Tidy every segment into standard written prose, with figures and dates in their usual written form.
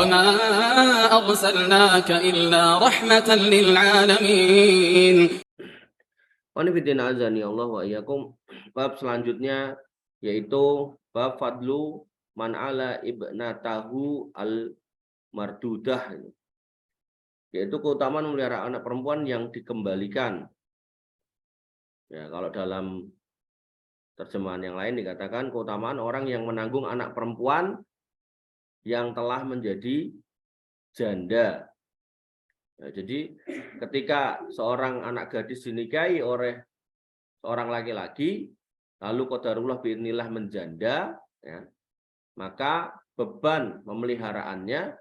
وما أرسلناك إلا رحمة للعالمين. Wanifidina azani Allah wa iyyakum. Bab selanjutnya yaitu bab fadlu man ala ibnatahu al mardudah, yaitu keutamaan memelihara anak perempuan yang dikembalikan. Ya, kalau dalam terjemahan yang lain dikatakan keutamaan orang yang menanggung anak perempuan yang telah menjadi janda. Ya, jadi ketika seorang anak gadis dinikahi oleh seorang laki-laki, lalu qadarullah bi'idznillah menjanda, ya, maka beban memeliharaannya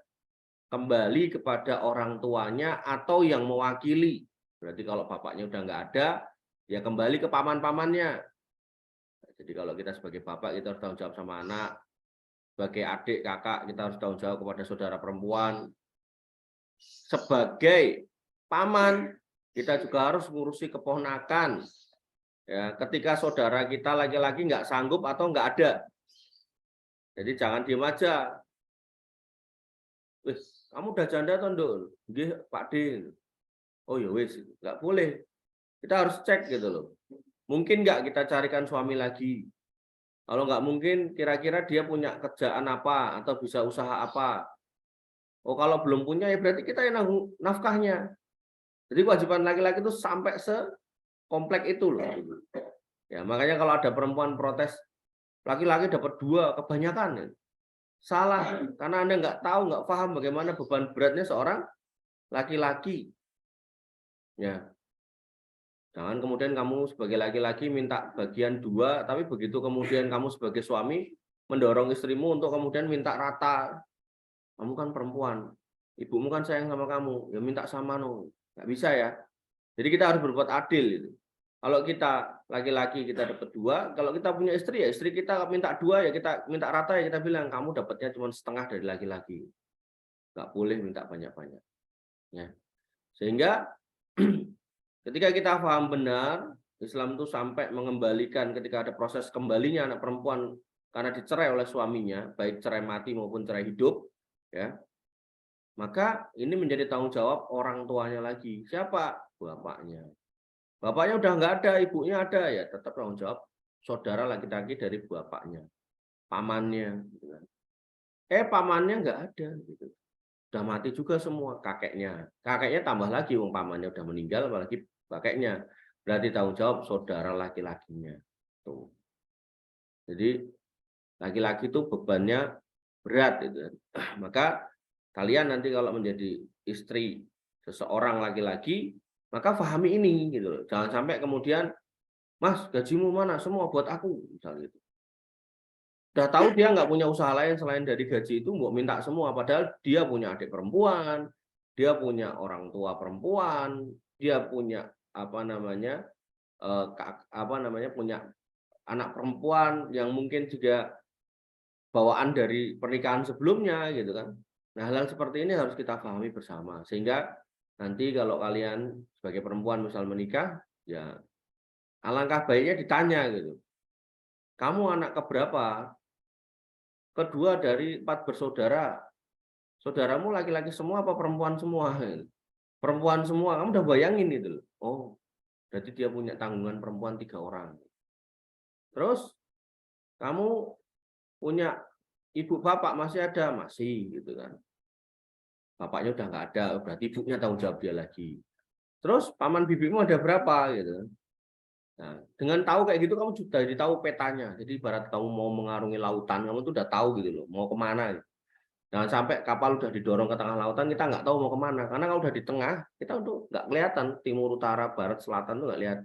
kembali kepada orang tuanya atau yang mewakili. Berarti kalau bapaknya udah nggak ada, ya kembali ke paman-pamannya. Jadi kalau kita sebagai bapak, kita harus tanggung jawab sama anak. Sebagai adik, kakak, kita harus tanggung jawab kepada saudara perempuan. Sebagai paman, kita juga harus ngurusi keponakan. Ya, ketika saudara kita laki-laki nggak sanggup atau nggak ada. Jadi jangan diem aja. Wih, kamu udah janda atau enggak? Nggih, Pak D. Oh ya wis, nggak boleh. Kita harus cek gitu loh. Mungkin nggak kita carikan suami lagi. Kalau nggak mungkin, kira-kira dia punya kerjaan apa atau bisa usaha apa. Oh, kalau belum punya ya berarti kita yang nanggung nafkahnya. Jadi kewajiban laki-laki itu sampai sekomplek itu loh. Ya, makanya kalau ada perempuan protes, laki-laki dapat 2, kebanyakan. Salah, karena Anda nggak tahu, nggak paham bagaimana beban beratnya seorang laki-laki. Ya. Jangan kemudian kamu sebagai laki-laki minta bagian 2, tapi begitu kemudian kamu sebagai suami mendorong istrimu untuk kemudian minta rata. Kamu kan perempuan, ibumu kan sayang sama kamu, ya minta sama no. Nggak bisa ya. Jadi kita harus berbuat adil itu. Kalau kita laki-laki kita dapat 2, kalau kita punya istri ya istri kita minta 2 ya kita minta rata ya kita bilang kamu dapatnya cuma setengah dari laki-laki. Nggak boleh minta banyak-banyak. Ya. Sehingga ketika kita paham benar, Islam itu sampai mengembalikan ketika ada proses kembalinya anak perempuan karena dicerai oleh suaminya, baik cerai mati maupun cerai hidup, ya. Maka ini menjadi tanggung jawab orang tuanya lagi. Siapa? Bapaknya. Bapaknya udah nggak ada, ibunya ada, ya tetap tanggung jawab saudara laki-laki dari bapaknya, pamannya. Pamannya nggak ada, gitu. Udah mati juga semua kakeknya. Kakeknya tambah lagi, wong pamannya udah meninggal, apalagi kakeknya. Berarti tanggung jawab saudara laki-lakinya. Tuh. Jadi laki-laki itu bebannya berat itu. Maka kalian nanti kalau menjadi istri seseorang laki-laki, maka pahami ini gitu. Jangan sampai kemudian, Mas, gajimu mana? Semua buat aku, misalnya itu. Udah tahu dia nggak punya usaha lain selain dari gaji itu, mau minta semua. Padahal dia punya adik perempuan, dia punya orang tua perempuan, dia punya punya anak perempuan yang mungkin juga bawaan dari pernikahan sebelumnya, gitu kan. Nah, hal-hal seperti ini harus kita pahami bersama. Sehingga nanti kalau kalian sebagai perempuan misal menikah, ya alangkah baiknya ditanya gitu. Kamu anak keberapa? Kedua dari 4 bersaudara. Saudaramu laki-laki semua apa perempuan semua? Perempuan semua. Kamu udah bayangin itu loh. Oh, berarti dia punya tanggungan perempuan 3 orang. Terus kamu punya ibu bapak masih ada? Masih gitu kan. Bapaknya udah nggak ada, berarti ibunya tanggung jawab dia lagi. Terus paman bibimu ada berapa gitu. Nah, dengan tahu kayak gitu kamu sudah tahu petanya. Jadi ibarat kamu mau mengarungi lautan, kamu tuh udah tahu gitu loh, mau kemana. Gitu. Jangan sampai kapal udah didorong ke tengah lautan, kita nggak tahu mau kemana. Karena kalau udah di tengah, kita tuh nggak kelihatan timur, utara, barat, selatan tuh nggak lihat.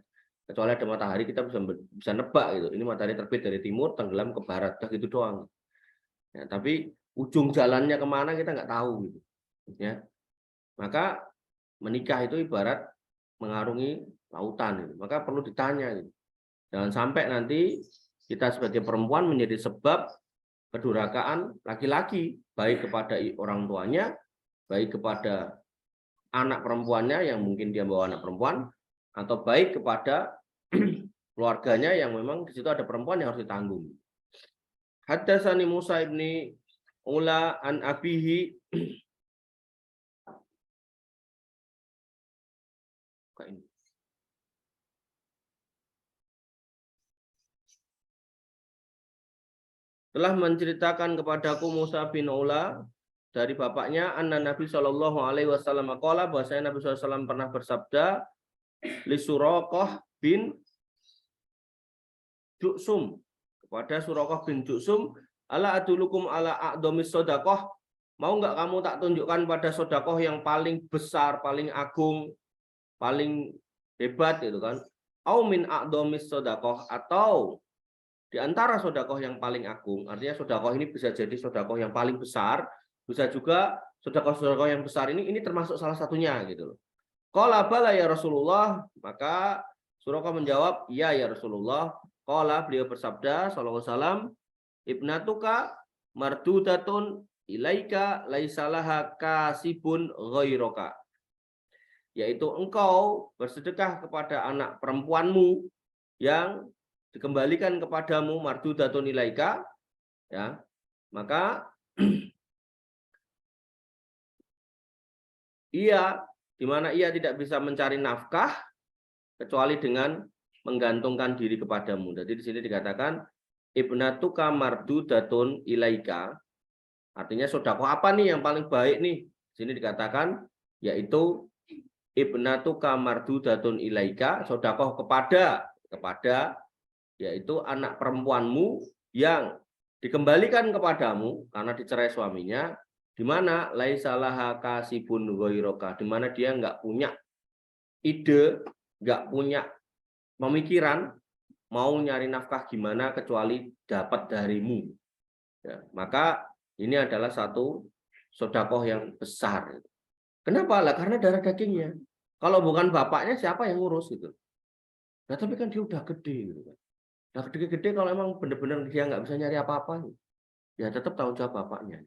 Kecuali ada matahari, kita bisa nebak gitu. Ini matahari terbit dari timur, tenggelam ke barat, udah gitu doang. Ya, tapi ujung jalannya kemana kita nggak tahu gitu. Ya, maka menikah itu ibarat mengarungi lautan gitu. Maka perlu ditanya gitu. Jangan sampai nanti kita sebagai perempuan menjadi sebab kedurhakaan laki-laki, baik kepada orang tuanya, baik kepada anak perempuannya yang mungkin dia bawa anak perempuan, atau baik kepada keluarganya yang memang di situ ada perempuan yang harus ditanggung. Haddatsani Musa ibni Ula an abihi telah menceritakan kepadaku Musa bin Ula dari bapaknya anna Nabi Shallallahu alaihi wasallam qala, bahwasanya Nabi SAW pernah bersabda li Suraqah bin Ju'sum, kepada Suraqah bin Ju'sum, ala adulukum ala a'dhamis shadaqah, mau nggak kamu tak tunjukkan pada sedekah yang paling besar, paling agung, paling hebat gitu kan? Au min a'dhamis shadaqah, atau di antara sedekah yang paling agung, artinya sedekah ini bisa jadi sedekah yang paling besar, bisa juga sedekah-sedekah yang besar ini termasuk salah satunya gitu loh. Qala bala ya Rasulullah, maka Suraqah menjawab, iya ya Rasulullah. Qala, beliau bersabda sallallahu alaihi wasallam, ibnatuka mardudatun ilaika laisalaha kasibun ghairaka, yaitu engkau bersedekah kepada anak perempuanmu yang dikembalikan kepadamu, mardudatun ilaika, ya, maka ia, di mana ia tidak bisa mencari nafkah kecuali dengan menggantungkan diri kepadamu. Jadi di sini dikatakan ibnatuka mardudatun ilaika, artinya sedekah apa nih yang paling baik nih? Di sini dikatakan yaitu ibnatuka mardudatun ilaika, sedekah kepada yaitu anak perempuanmu yang dikembalikan kepadamu karena dicerai suaminya, di mana laisalaha kasibun ghairaka, di mana dia nggak punya ide, nggak punya pemikiran mau nyari nafkah gimana kecuali dapat darimu. Ya, maka ini adalah satu sedekah yang besar. Kenapa? Lah karena darah dagingnya. Kalau bukan bapaknya siapa yang ngurus itu? Nah, tapi kan dia udah gede gitu kan. Nah, gede-gede kalau emang benar-benar dia nggak bisa nyari apa-apa, ya tetap tanggung jawab bapaknya.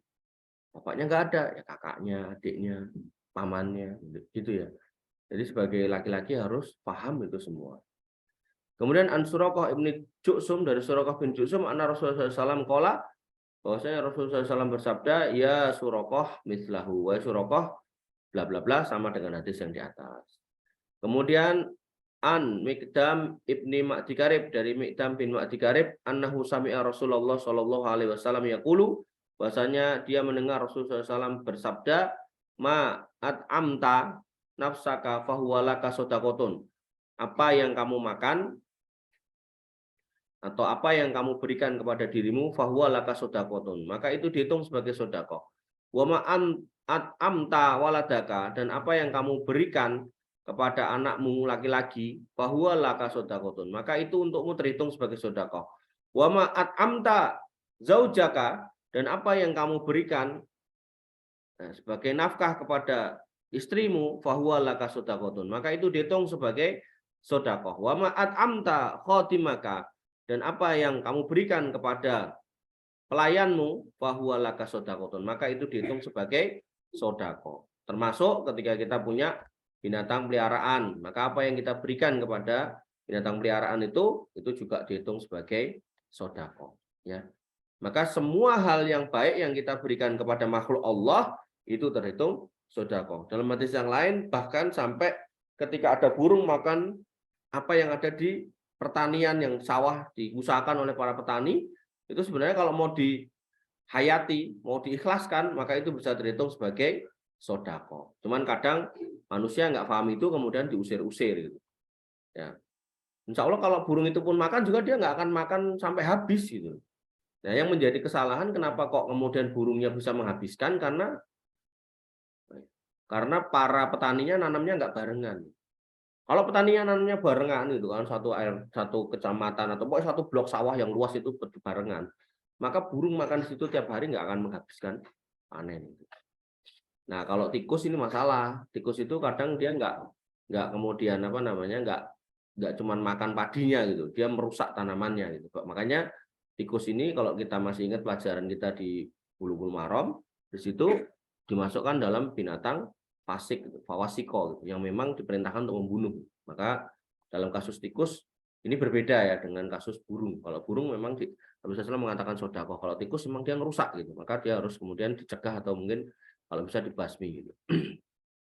Bapaknya nggak ada, ya kakaknya, adiknya, pamannya, gitu ya. Jadi sebagai laki-laki harus paham itu semua. Kemudian an Suraqah ibni Ju'sum, dari Suraqah bin Ju'sum, anna Rasulullah SAW qala, bahwasanya Rasulullah SAW bersabda, ya Suraqah mislahu, wa Suraqah bla bla bla, sama dengan hadis yang di atas. Kemudian an Miqdam ibni Ma'di Karib, dari Miqdam bin Ma'di Karib, annahu sami'a Rasulullah sallallahu alaihi wasallam yaqulu, bahwasanya dia mendengar Rasulullah SAW bersabda, ma at'amta nafsaka fahuwa laka shadaqatun, apa yang kamu makan atau apa yang kamu berikan kepada dirimu, fahuwa laka shadaqatun, maka itu dihitung sebagai sedekah. Wa ma at'amta waladaka, dan apa yang kamu berikan kepada anakmu laki-laki, fahuwa laka shadaqatun, maka itu untukmu terhitung sebagai sedekah. Wa ma at'amta zaujaka, dan apa yang kamu berikan sebagai nafkah kepada istrimu, fahuwa laka shadaqatun, maka itu dihitung sebagai sedekah. Wa ma at'amta khatimaka, dan apa yang kamu berikan kepada pelayanmu, fahuwa laka shadaqatun, maka itu dihitung sebagai sedekah. Termasuk ketika kita punya binatang peliharaan, maka apa yang kita berikan kepada binatang peliharaan itu juga dihitung sebagai sedekah, ya. Maka semua hal yang baik yang kita berikan kepada makhluk Allah itu terhitung sedekah. Dalam hadis yang lain bahkan sampai ketika ada burung makan apa yang ada di pertanian, yang sawah diusahakan oleh para petani, itu sebenarnya kalau mau dihayati, mau diikhlaskan, maka itu bisa terhitung sebagai sedekah. Cuman kadang manusia nggak paham itu, kemudian diusir-usir gitu. Ya. Insya Allah kalau burung itu pun makan juga dia nggak akan makan sampai habis gitu. Nah, yang menjadi kesalahan kenapa kok kemudian burungnya bisa menghabiskan, karena para petaninya nanamnya nggak barengan. Kalau petaninya nanamnya barengan itu kan, satu kecamatan atau pokoknya satu blok sawah yang luas itu barengan, maka burung makan di situ tiap hari nggak akan menghabiskan panen. Nah, kalau tikus ini masalah. Tikus itu kadang dia nggak kemudian nggak cuman makan padinya gitu, dia merusak tanamannya gitu. Makanya tikus ini kalau kita masih ingat pelajaran kita di Bulughul Maram, di situ dimasukkan dalam binatang fasik, fawasiko, gitu, yang memang diperintahkan untuk membunuh. Maka dalam kasus tikus ini berbeda ya dengan kasus burung. Kalau burung memang Nabi SAW mengatakan sodakoh. Kalau tikus memang dia ngerusak gitu, maka dia harus kemudian dicegah atau mungkin kalau bisa dibasmi gitu.